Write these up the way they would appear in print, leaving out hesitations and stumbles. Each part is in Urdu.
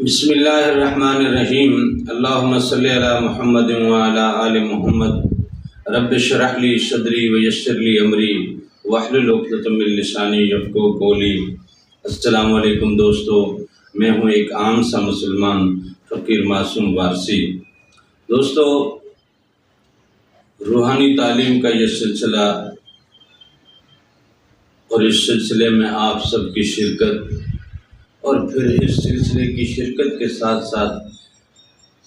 بسم اللہ الرحمن الرحیم اللہم صلی علی محمد وعلی آل محمد رب اشرح لی صدری ویسر لی امری واحلل عقدۃ من لسانی یفقہوا قولی۔ السلام علیکم دوستو، میں ہوں ایک عام سا مسلمان فقیر معصوم وارثی۔ دوستو، روحانی تعلیم کا یہ سلسلہ اور اس سلسلے میں آپ سب کی شرکت اور پھر اس سلسلے کی شرکت کے ساتھ ساتھ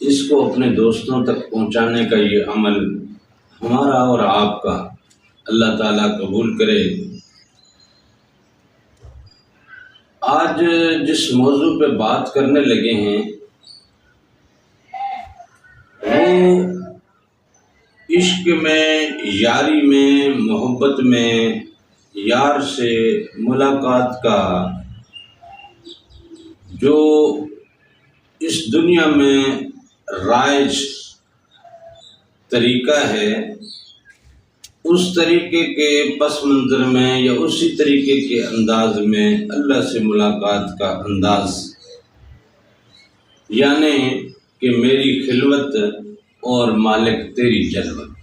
اس کو اپنے دوستوں تک پہنچانے کا یہ عمل ہمارا اور آپ کا اللہ تعالیٰ قبول کرے۔ آج جس موضوع پہ بات کرنے لگے ہیں وہ عشق میں، یاری میں، محبت میں یار سے ملاقات کا جو اس دنیا میں رائج طریقہ ہے، اس طریقے کے پس منظر میں یا اسی طریقے کے انداز میں اللہ سے ملاقات کا انداز، یعنی کہ میری خلوت اور مالک تیری جلوت،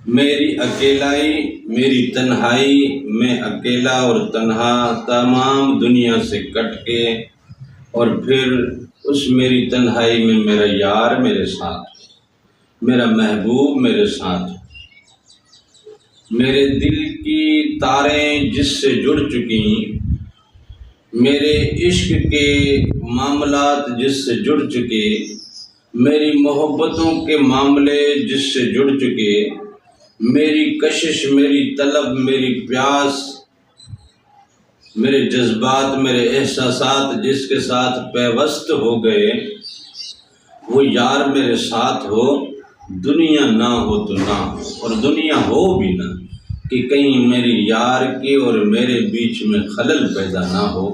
میری اکیلائی، میری تنہائی، میں اکیلا اور تنہا تمام دنیا سے کٹ کے، اور پھر اس میری تنہائی میں میرا یار میرے ساتھ، میرا محبوب میرے ساتھ، میرے دل کی تاریں جس سے جڑ چکی، میرے عشق کے معاملات جس سے جڑ چکے، میری محبتوں کے معاملے جس سے جڑ چکے، میری کشش، میری طلب، میری پیاس، میرے جذبات، میرے احساسات جس کے ساتھ پیوست ہو گئے، وہ یار میرے ساتھ ہو، دنیا نہ ہو تو نہ ہو، اور دنیا ہو بھی نہ کہ کہیں میری یار کے اور میرے بیچ میں خلل پیدا نہ ہو۔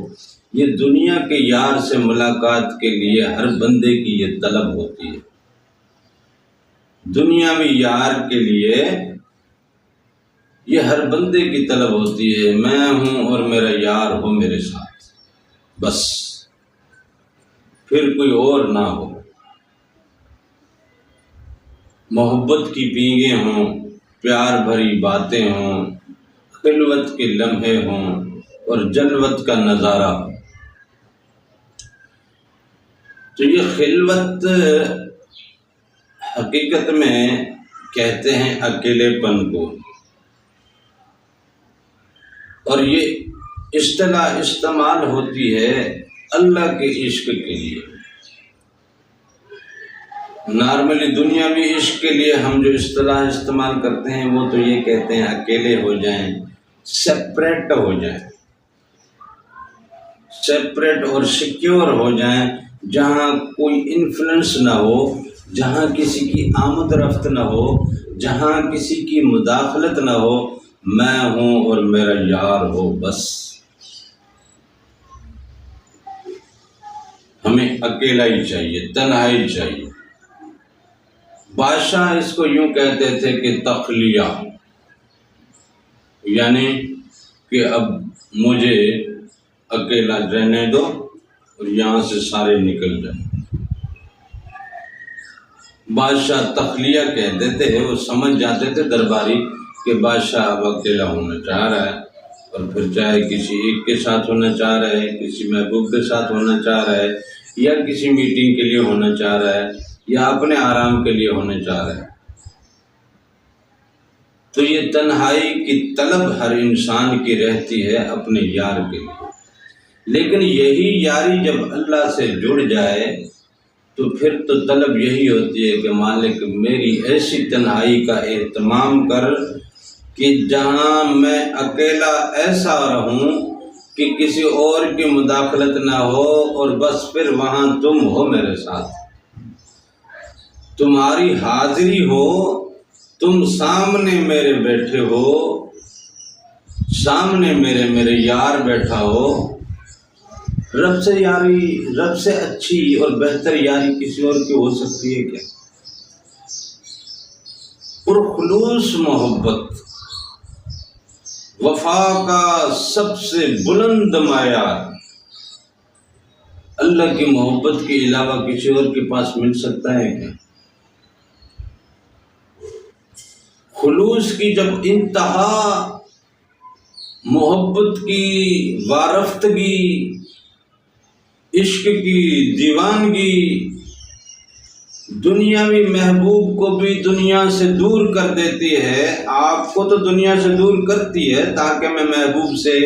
یہ دنیا کے یار سے ملاقات کے لیے ہر بندے کی یہ طلب ہوتی ہے، دنیاوی یار کے لیے یہ ہر بندے کی طلب ہوتی ہے، میں ہوں اور میرا یار ہو میرے ساتھ، بس پھر کوئی اور نہ ہو، محبت کی پینگیں ہوں، پیار بھری باتیں ہوں، خلوت کے لمحے ہوں اور جلوت کا نظارہ ہو۔ تو یہ خلوت حقیقت میں کہتے ہیں اکیلے پن کو، اور یہ اصطلاح استعمال ہوتی ہے اللہ کے عشق کے لیے۔ نارملی دنیاوی عشق کے لیے ہم جو اصطلاح استعمال کرتے ہیں وہ تو یہ کہتے ہیں اکیلے ہو جائیں، سیپریٹ ہو جائیں، سیپریٹ اور سیکیور ہو جائیں، جہاں کوئی انفلوئنس نہ ہو، جہاں کسی کی آمد رفت نہ ہو، جہاں کسی کی مداخلت نہ ہو، میں ہوں اور میرا یار ہو، بس ہمیں اکیلا ہی چاہیے، تنہائی چاہیے۔ بادشاہ اس کو یوں کہتے تھے کہ تخلیہ، یعنی کہ اب مجھے اکیلا رہنے دو اور یہاں سے سارے نکل جائیں۔ بادشاہ تخلیہ کہتے تھے، وہ سمجھ جاتے تھے درباری کہ بادشاہ اب اکیلا ہونا چاہ رہا ہے، اور پھر چاہے کسی ایک کے ساتھ ہونا چاہ رہا ہے، کسی محبوب کے ساتھ ہونا چاہ رہا ہے، یا کسی میٹنگ کے لیے ہونا چاہ رہا ہے، یا اپنے آرام کے لیے ہونا چاہ رہا ہے۔ تو یہ تنہائی کی طلب ہر انسان کی رہتی ہے اپنے یار کے لیے، لیکن یہی یاری جب اللہ سے جڑ جائے تو پھر تو طلب یہی ہوتی ہے کہ مالک میری ایسی تنہائی کا اہتمام کر کہ جہاں میں اکیلا ایسا رہوں کہ کسی اور کی مداخلت نہ ہو، اور بس پھر وہاں تم ہو میرے ساتھ، تمہاری حاضری ہو، تم سامنے میرے بیٹھے ہو، سامنے میرے یار بیٹھا ہو۔ رب سے یاری، رب سے اچھی اور بہتر یاری کسی اور کی ہو سکتی ہے کیا؟ پرخلوص محبت، وفا کا سب سے بلند معیار، اللہ کی محبت کے علاوہ کسی اور کے پاس مل سکتا ہے کیا؟ خلوص کی جب انتہا، محبت کی وارفتگی، عشق کی دیوانگی دنیاوی محبوب کو بھی دنیا سے دور کر دیتی ہے، آپ کو تو دنیا سے دور کرتی ہے تاکہ میں محبوب سے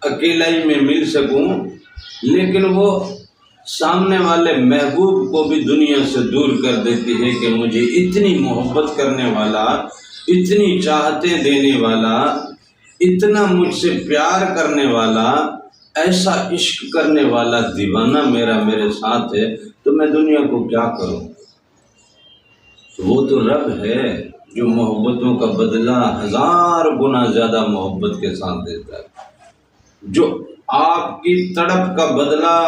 اکیلائی میں مل سکوں، لیکن وہ سامنے والے محبوب کو بھی دنیا سے دور کر دیتی ہے کہ مجھے اتنی محبت کرنے والا، اتنی چاہتے دینے والا، اتنا مجھ سے پیار کرنے والا، ایسا عشق کرنے والا دیوانہ میرے ساتھ ہے، تو میں دنیا کو کیا کروں؟ وہ تو رب ہے جو محبتوں کا بدلہ 1000 گنا زیادہ محبت کے ساتھ دیتا ہے، جو آپ کی تڑپ کا بدلہ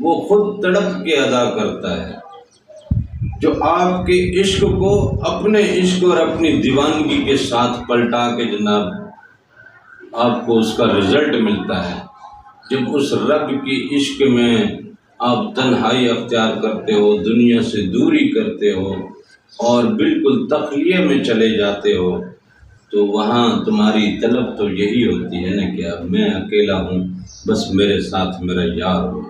وہ خود تڑپ کے ادا کرتا ہے، جو آپ کے عشق کو اپنے عشق اور اپنی دیوانگی کے ساتھ پلٹا کے جناب آپ کو اس کا رزلٹ ملتا ہے۔ جب اس رب کی عشق میں آپ تنہائی اختیار کرتے ہو، دنیا سے دوری کرتے ہو اور بالکل تخلیے میں چلے جاتے ہو، تو وہاں تمہاری طلب تو یہی ہوتی ہے نا کہ اب میں اکیلا ہوں، بس میرے ساتھ میرا یار ہو۔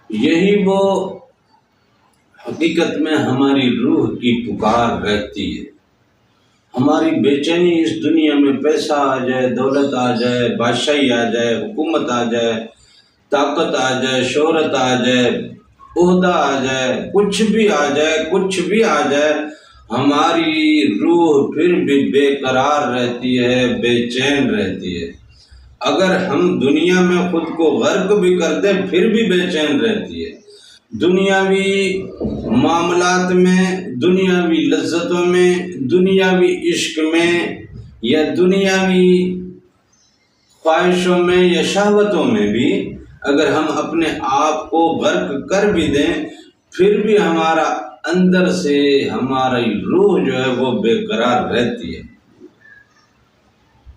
یہی وہ حقیقت میں ہماری روح کی پکار رہتی ہے۔ ہماری بے چینی اس دنیا میں پیسہ آ جائے، دولت آ جائے، بادشاہی آ جائے، حکومت آ جائے، طاقت آ جائے، شہرت آ جائے، عہدہ آ جائے، کچھ بھی آ جائے، کچھ بھی آ جائے، ہماری روح پھر بھی بے قرار رہتی ہے، بے چین رہتی ہے۔ اگر ہم دنیا میں خود کو غرق بھی کر دیں پھر بھی بے چین رہتی ہے۔ دنیاوی معاملات میں، دنیاوی لذتوں میں، دنیاوی عشق میں یا دنیاوی خواہشوں میں یا شہوتوں میں بھی اگر ہم اپنے آپ کو غرق کر بھی دیں پھر بھی ہمارا اندر سے ہماری روح جو ہے وہ بے قرار رہتی ہے۔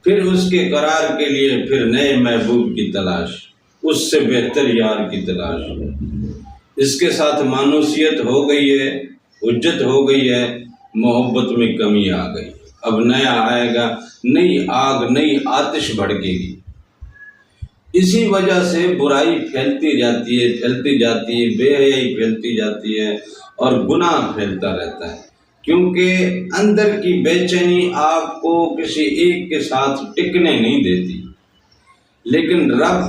پھر اس کے قرار کے لیے پھر نئے محبوب کی تلاش، اس سے بہتر یار کی تلاش۔ اس کے ساتھ مانوسیت ہو گئی ہے، حجت ہو گئی ہے، محبت میں کمی آ گئی۔ اب نیا آئے گا، نئی آگ، نئی آتش بھڑکے گی۔ اسی وجہ سے برائی پھیلتی جاتی ہے، پھیلتی جاتی ہے، بے حیائی پھیلتی جاتی ہے اور گناہ پھیلتا رہتا ہے، کیونکہ اندر کی بے چینی آپ کو کسی ایک کے ساتھ ٹکنے نہیں دیتی۔ لیکن رب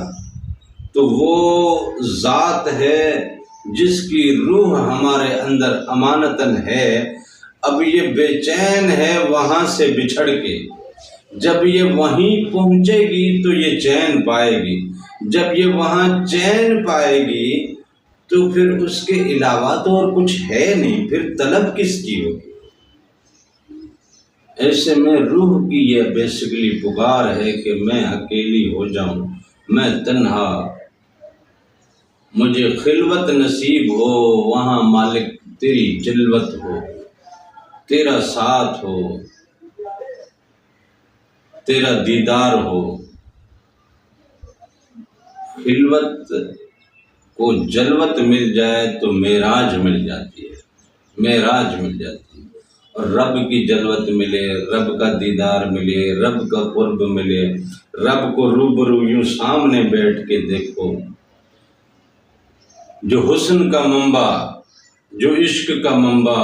تو وہ ذات ہے جس کی روح ہمارے اندر امانتاً ہے، اب یہ بے چین ہے وہاں سے بچھڑ کے، جب یہ وہیں پہنچے گی تو یہ چین پائے گی، جب یہ وہاں چین پائے گی تو پھر اس کے علاوہ تو اور کچھ ہے نہیں، پھر طلب کس کی ہوگی؟ ایسے میں روح کی یہ بیسیکلی پکار ہے کہ میں اکیلی ہو جاؤں، میں تنہا، مجھے خلوت نصیب ہو، وہاں مالک تیری جلوت ہو، تیرا ساتھ ہو، تیرا دیدار ہو۔ خلوت کو جلوت مل جائے تو معراج مل جاتی ہے، معراج مل جاتی ہے، اور رب کی جلوت ملے، رب کا دیدار ملے، رب کا قرب ملے، رب کو روبرو یوں سامنے بیٹھ کے دیکھو، جو حسن کا منبع، جو عشق کا منبع،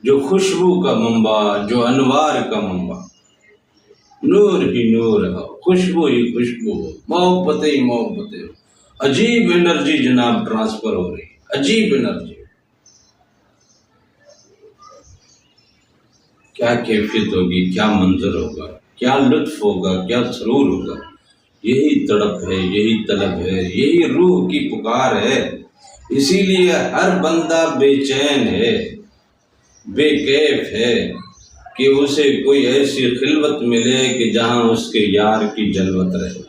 جو خوشبو کا منبع، جو انوار کا منبع، نور ہی نور ہو، خوشبو ہی خوشبو ہو، محبت ہی محبت ہو، عجیب انرجی جناب ٹرانسفر ہو رہی ہے، عجیب انرجی۔ کیا کیفیت ہوگی، کیا منظر ہوگا، کیا لطف ہوگا، کیا سرور ہوگا۔ یہی تڑپ ہے، یہی طلب ہے، یہی روح کی پکار ہے۔ اسی لیے ہر بندہ بے چین ہے، بے کیف ہے کہ اسے کوئی ایسی خلوت ملے کہ جہاں اس کے یار کی جلوت رہے۔